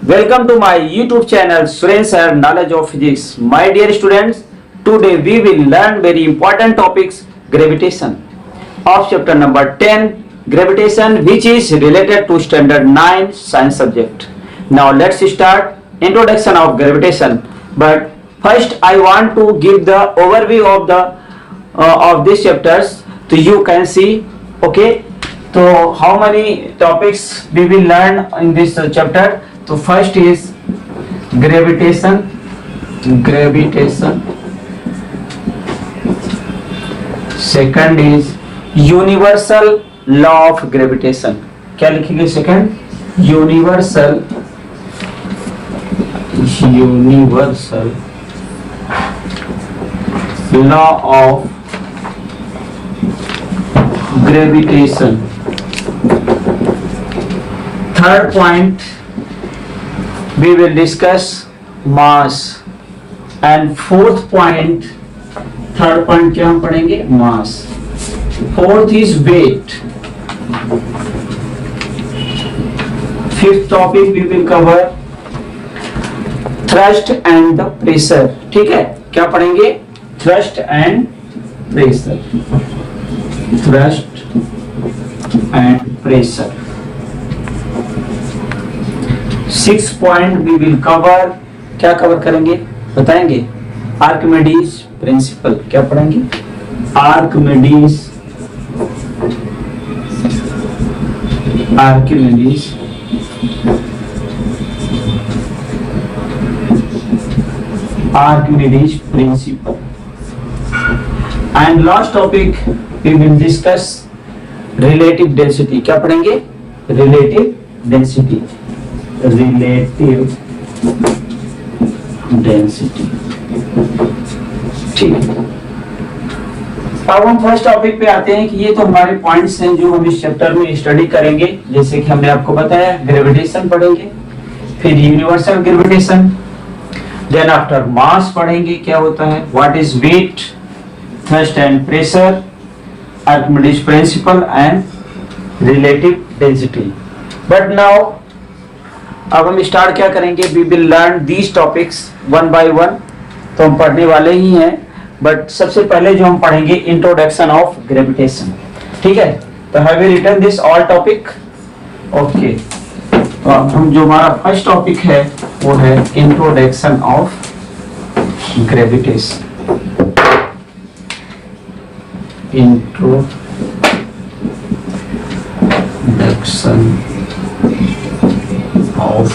Welcome to my YouTube channel Suren Sir Knowledge of Physics. My dear students, today we will learn very important topics gravitation of chapter number 10 gravitation, which is related to standard 9 science subject. Now let's start introduction of gravitation. But first I want to give the overview of these chapters so you can see. Okay, so how many topics we will learn in this chapter? So first is gravitation. Second is universal law of gravitation. क्या लिखेंगे second? Universal law of gravitation. Third point, we will discuss mass. And fourth point, third point क्या हम पढ़ेंगे? mass. Fourth is weight. Fifth topic we will cover thrust and the pressure. ठीक है, क्या पढ़ेंगे? thrust and pressure. Thrust and pressure. Six point we will cover. क्या cover करेंगे बताएंगे? Archimedes principal. क्या पढ़ेंगे? Archimedes principal. And last topic we will discuss relative density. क्या पढ़ेंगे? relative density. ठीक है. अब हम फर्स्ट टॉपिक पे आते हैं कि ये तो हमारे पॉइंट्स हैं जो हम इस चैप्टर में स्टडी करेंगे. जैसे कि हमने आपको बताया ग्रेविटेशन पढ़ेंगे, फिर universal gravitation, then after mass पढ़ेंगे क्या होता है, what is weight, thrust and pressure, Archimedes principle and relative density. But now अब हम स्टार्ट क्या करेंगे? We will learn these topics one by one. तो हम पढ़ने वाले ही हैं, बट सबसे पहले जो हम पढ़ेंगे इंट्रोडक्शन ऑफ ग्रेविटेशन. ठीक है, तो have you written this all topic? Okay, तो अब हम जो हमारा फर्स्ट टॉपिक है वो है introduction of gravitation. Introduction of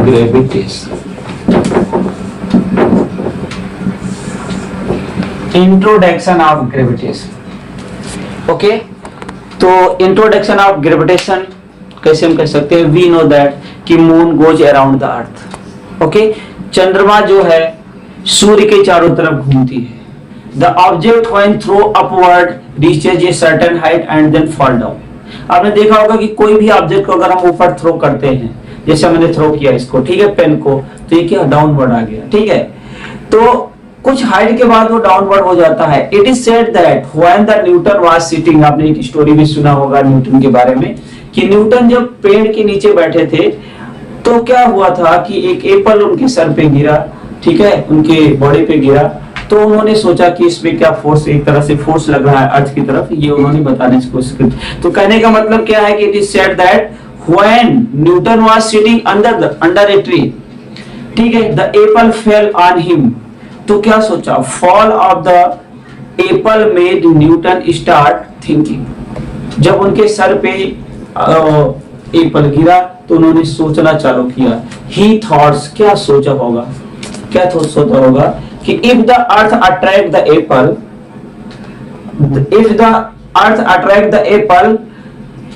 gravitation. Introduction of gravitation. Okay, तो इंट्रोडक्शन ऑफ ग्रेविटेशन कैसे हम कह सकते हैं? वी नो दैट कि moon goes around the earth. Okay, चंद्रमा जो है सूर्य के चारों तरफ घूमती है. The object when throw upward reaches a certain height and then fall down. आपने देखा होगा कि कोई भी ऑब्जेक्ट को अगर हम ऊपर थ्रो करते हैं, जैसे मैंने थ्रो किया इसको, ठीक है, पेन को, तो ये क्या डाउनवर्ड आ गया. ठीक है, तो कुछ हाइट के बाद वो डाउनवर्ड हो जाता है. It is said that when the Newton was sitting, आपने एक स्टोरी भी सुना होगा न्यूटन के बारे में, कि न्यूटन जब पेड़ के नीचे बैठे थे तो क्या हुआ था कि एक एप्पल उनके सर पे गिरा. ठीक है, उनके बॉडी पे गिरा. तो उन्होंने सोचा कि इसमें क्या फोर्स, एक तरह से फोर्स लग रहा है अर्थ की तरफ, ये उन्होंने बताने की कोशिश की. तो कहने का मतलब क्या है कि it is said that when Newton was sitting under a tree, ठीक है, the Apple fell on him. तो क्या सोचा? Fall of the Apple made Newton start thinking. जब उनके सर पे एप्पल गिरा तो उन्होंने सोचना चालू किया. ही थॉट्स, क्या सोचा होगा, क्या सोचा होगा कि if the earth attract the apple,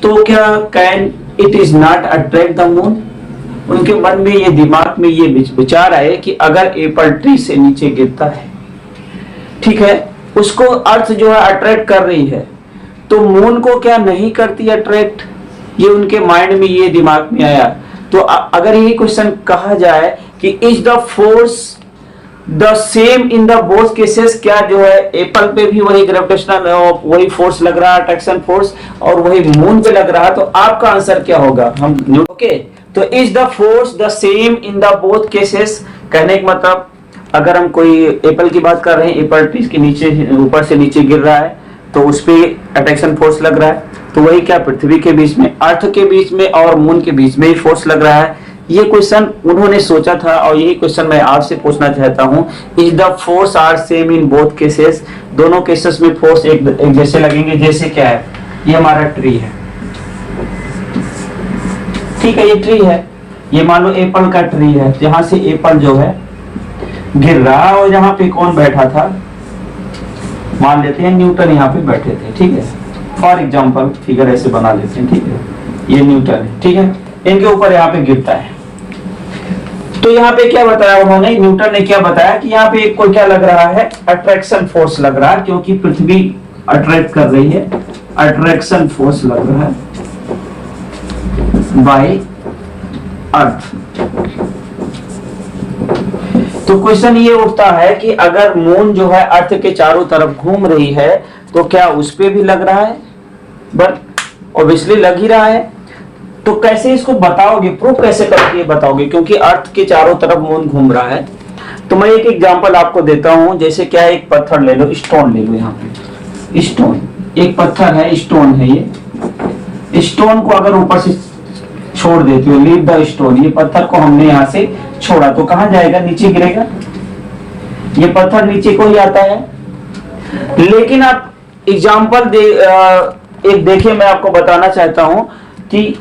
तो क्या can it is not attract the moon? उनके मन में ये, दिमाग में ये विचार आए कि अगर एप्पल ट्री से नीचे गिरता है, ठीक है, उसको अर्थ जो है अट्रैक्ट कर रही है, तो मून को क्या नहीं करती अट्रैक्ट? ये उनके माइंड में, ये दिमाग में आया. तो अगर ये क्वेश्चन कहा जाए कि is the force the same in the both cases, क्या जो है एप्पल पे भी वही ग्रेविटेशनल वही फोर्स लग रहा है, अट्रैक्शन फोर्स, और वही मून पे लग रहा है, तो आपका आंसर क्या होगा? हम ओके, तो is the force the same in the both cases, कहने का मतलब अगर हम कोई एप्पल की बात कर रहे हैं, एप्पल ट्री के नीचे ऊपर से नीचे गिर रहा है तो उस पे अट्रैक्शन फोर्स लग रहा है, तो वही क्या पृथ्वी के बीच में, अर्थ के बीच में और मून के बीच में ही फोर्स लग रहा है। ये क्वेश्चन उन्होंने सोचा था और यही क्वेश्चन मैं आपसे पूछना चाहता हूं, is the force are same in both cases, दोनों केसेस में फोर्स एक जैसे लगेंगे। जैसे क्या है, ये हमारा ट्री है, ठीक है, ये ट्री है, ये मान लो एप्पल का ट्री है, जहां से एप्पल जो है गिर रहा है, और यहाँ पे कौन बैठा था, मान लेते हैं न्यूटन यहाँ पे बैठे थे, ठीक है, फॉर एग्जाम्पल फिगर ऐसे बना लेते हैं, ठीक है, ये न्यूटन है, ठीक है, इनके ऊपर यहाँ पे गिरता है। तो यहाँ पे क्या बताया उन्होंने, न्यूटन ने क्या बताया कि यहाँ पे कोई क्या लग रहा है, अट्रैक्शन फोर्स लग रहा है, क्योंकि पृथ्वी अट्रैक्ट कर रही है, अट्रैक्शन फोर्स लग रहा है बाय अर्थ। तो क्वेश्चन ये उठता है कि अगर मून जो है अर्थ के चारों तरफ घूम रही है तो क्या उस पे भी लग रहा है? बट ऑब्वियसली लग ही रहा है। तो कैसे इसको बताओगे, प्रूफ कैसे करके बताओगे, क्योंकि अर्थ के चारों तरफ मून घूम रहा है। तो मैं एक एग्जांपल आपको देता हूं, जैसे क्या है, एक पत्थर ले लो, स्टोन ले लो, यहाँ पे स्टोन, एक पत्थर है, स्टोन है, ये स्टोन को अगर ऊपर से छोड़ देते हो, लीव द स्टोन, ये पत्थर को हमने यहाँ से छोड़ा तो कहाँ जाएगा, नीचे गिरेगा, ये पत्थर नीचे को ही आता है। लेकिन आप एग्जांपल एक देखिए, मैं आपको बताना चाहता हूं कि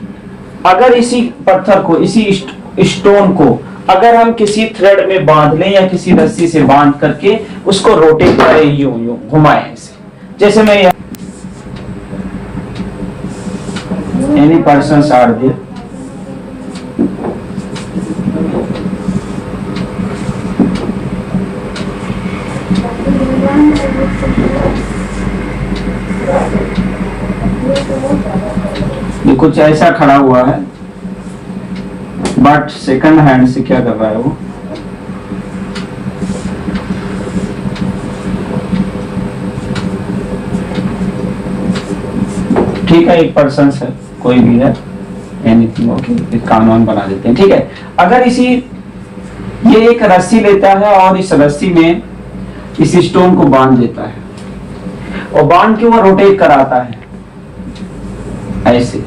अगर इसी पत्थर को, इसी स्टोन को अगर हम किसी थ्रेड में बांध लें या किसी रस्सी से बांध करके उसको रोटेट करें, यूं यूं घुमाएं ऐसे, जैसे मैं एनी पर्सन्स आर देयर, ये कुछ ऐसा खड़ा हुआ है, बट सेकंड हैंड से क्या कर रहा है वो, ठीक है, एक पर्सन है, कोई भी है, एनीथिंग, ओके, कानून बना देते हैं, ठीक है। अगर ये एक रस्सी लेता है और इस रस्सी में इस स्टोन को बांध देता है और बांध के वो रोटेट कराता है ऐसे,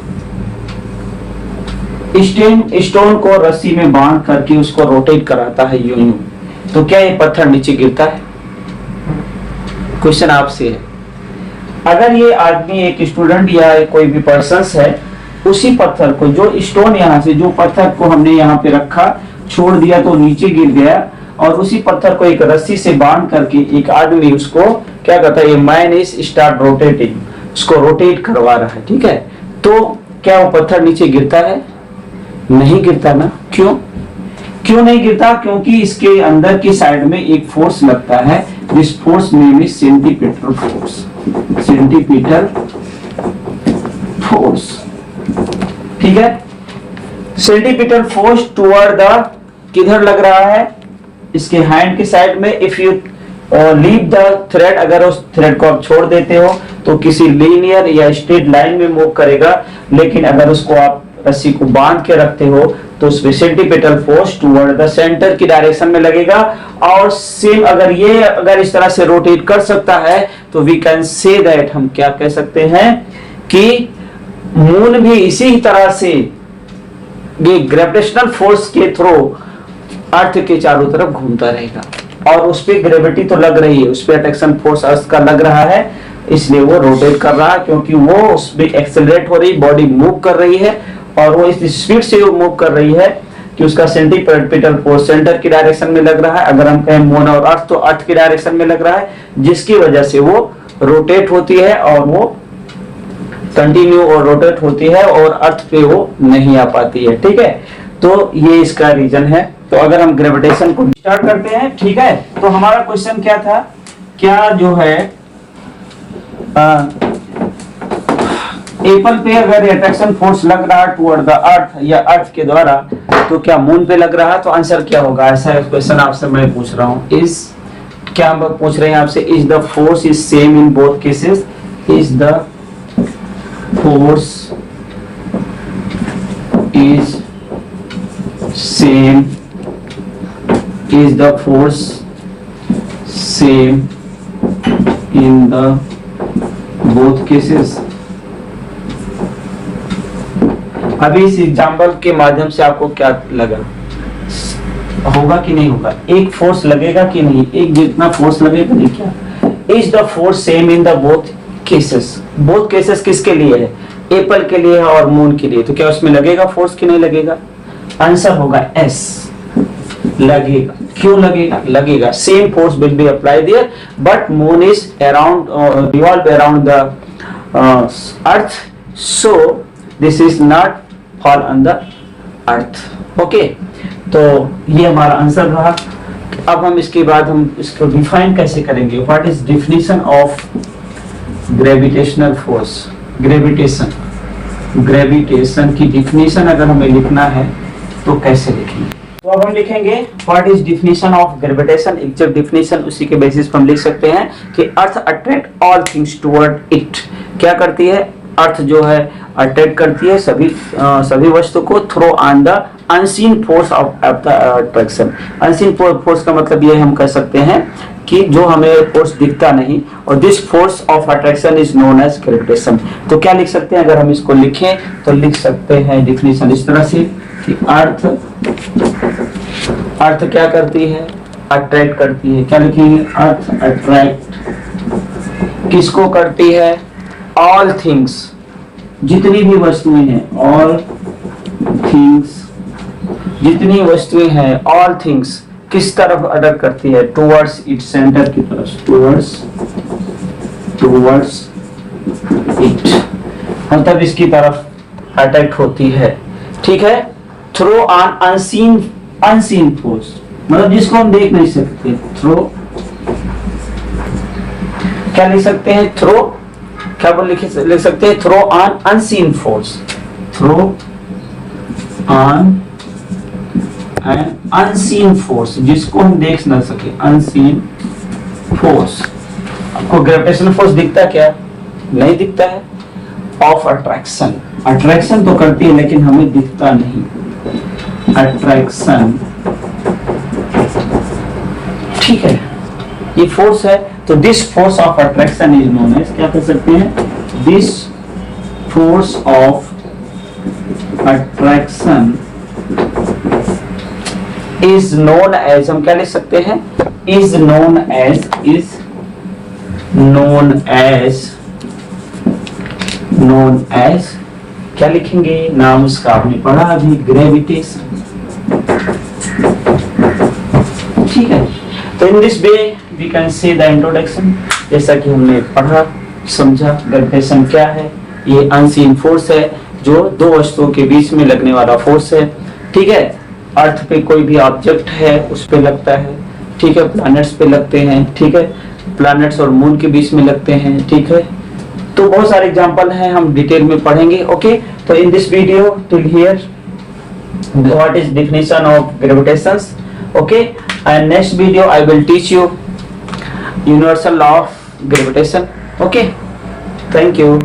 स्टोन को रस्सी में बांध करके उसको रोटेट कराता है यूं यूं, तो क्या ये पत्थर नीचे गिरता है? क्वेश्चन आपसे है। अगर ये आदमी, एक स्टूडेंट या कोई भी पर्सन है, उसी पत्थर को, जो स्टोन यहाँ से, जो पत्थर को हमने यहाँ पे रखा, छोड़ दिया तो नीचे गिर गया, और उसी पत्थर को एक रस्सी से बांध करके एक आदमी उसको क्या करता है, ये मैन इज स्टार्ट रोटेटिंग, उसको रोटेट करवा रहा है, ठीक है। तो क्या वो पत्थर नीचे गिरता है? नहीं गिरता ना। क्यों नहीं गिरता? क्योंकि इसके अंदर की साइड में एक फोर्स लगता है, this force name is centripetal force, centripetal force, ठीक है। सेंटीपीटल फोर्स टुवर्ड द, किधर लग रहा है, इसके हैंड की साइड में। If you leave the thread, अगर उस थ्रेड को आप छोड़ देते हो तो किसी लीनियर या स्ट्रेट लाइन में मूव करेगा, लेकिन अगर उसको आप रस्सी को बांध के रखते हो तो उसमें centripetal force toward the centre की डायरेक्शन में लगेगा। और सेम अगर इस तरह से रोटेट कर सकता है तो वी कैन से दैट, हम क्या कह सकते हैं कि मून भी इसी तरह से ये ग्रेविटेशनल फोर्स के थ्रू अर्थ के चारों तरफ घूमता रहेगा, और उस पे ग्रेविटी तो लग रही है, उस पे अट्रैक्शन फोर्स अर्थ का लग रहा है, इसलिए वो रोटेट कर रहा है, क्योंकि वो उस पे एक्सेलरेट हो रही, बॉडी मूव कर रही है, और वो इस स्पीड से मूव कर रही है कि उसका सेंटीपीटल फोर्स सेंटर की डायरेक्शन में लग रहा है। अगर हम कहें मून और अर्थ, तो अर्थ की डायरेक्शन में लग रहा है, जिसकी वजह से वो रोटेट होती है, और वो कंटिन्यू और रोटेट होती है, और अर्थ पे वो नहीं आ पाती है, ठीक है। तो ये इसका रीजन है। तो अगर हम ग्रेविटेशन को स्टार्ट करते हैं, ठीक है, तो हमारा क्वेश्चन क्या था, क्या जो है एप्पल पे अगर अट्रैक्शन फोर्स लग रहा है टुवर्ड द अर्थ, या अर्थ के द्वारा तो क्या मून पे लग रहा, तो आंसर क्या होगा? ऐसा क्वेश्चन आपसे मैं पूछ रहा हूँ, इज क्या हम पूछ रहे हैं आपसे, is the force is same in both cases, is the force is same, is the force same in the both cases? अभी इस एग्जाम्पल के माध्यम से आपको क्या लगा, होगा कि नहीं होगा? एक फोर्स लगेगा कि नहीं, एक जितना फोर्स लगेगा नहीं क्या? Is the force same in the both cases? Both cases किसके लिए है? एप्पल के लिए है और मून के लिए, तो क्या उसमें लगेगा फोर्स कि नहीं लगेगा? आंसर होगा एस, लगेगा। क्यों लगेगा? लगेगा, same force will be applied there, but moon is around revolve around the earth, so this is not fall on the earth. Okay, तो ये हमारा आंसर रहा। अब हम इसके बाद हम इसको डिफाइन कैसे करेंगे? What is definition of gravitational force? Gravitation की डिफिनेशन अगर हमें लिखना है तो कैसे लिखेंगे? तो अब हम लिखेंगे what is definition of gravitation. एक जब डिफिनेशन उसी के बेसिस पर हम लिख सकते हैं कि earth attract all things toward it. क्या करती है? अर्थ जो है अट्रैक्ट करती है सभी वस्तु को through on the unseen force of the attraction. Unseen force का मतलब ये हम कह सकते हैं कि जो हमें फोर्स दिखता नहीं, और this force of attraction is known as gravitation. तो क्या लिख सकते हैं? अगर हम इसको लिखें तो लिख सकते हैं डिफिनेशन इस तरह से कि अर्थ क्या करती है? अट्रैक्ट करती है। क्या लिखेंगे? अर्थ अट्रैक्ट किसको करती है? ऑल थिंग्स, जितनी भी वस्तुएं हैं, ऑल थिंग्स, जितनी वस्तुएं हैं, ऑल थिंग्स किस तरफ अट्रैक्ट करती है? टुवर्ड्स इट, सेंटर की तरफ, टुवर्ड्स इट, मतलब इसकी तरफ अट्रैक्ट होती है। ठीक है, थ्रू ऑन अनसीन फोर्स, मतलब जिसको हम देख नहीं सकते। थ्रू क्या लिख सकते हैं? थ्रू क्या लिख सकते हैं? Through on unseen force, through on an unseen force, जिसको हम देख ना सके, अनसीन फोर्स। आपको ग्रेविटेशनल फोर्स दिखता क्या? नहीं दिखता है। ऑफ अट्रैक्शन, अट्रैक्शन तो करती है लेकिन हमें दिखता नहीं। अट्रैक्शन, ठीक है, ये फोर्स है। तो this force of attraction is known as, क्या कह सकते हैं? This force of attraction is known as, हम क्या लिख सकते हैं? इज नोन एज क्या लिखेंगे? नाम उसका आपने पढ़ा अभी, ग्रेविटेशन। ठीक है, तो in this way we can say the introduction. जैसा कि हमने पढ़ा समझा, ग्रेविटेशन क्या है? ये अनसीन फोर्स है जो दो वस्तुओं के बीच में लगने वाला फोर्स है। ठीक है, अर्थ पे कोई भी ऑब्जेक्ट है उस पे लगता है। ठीक है, प्लैनेट्स पे लगते हैं। ठीक है, प्लैनेट्स और मून के बीच में लगते हैं। ठीक है, तो बहुत सारे एग्जांपल हैं, हम डिटेल में पढ़ेंगे। ओके, तो in this video till here what is definition of gravitation. Okay, and next video I will teach you universal law of gravitation. Okay, thank you.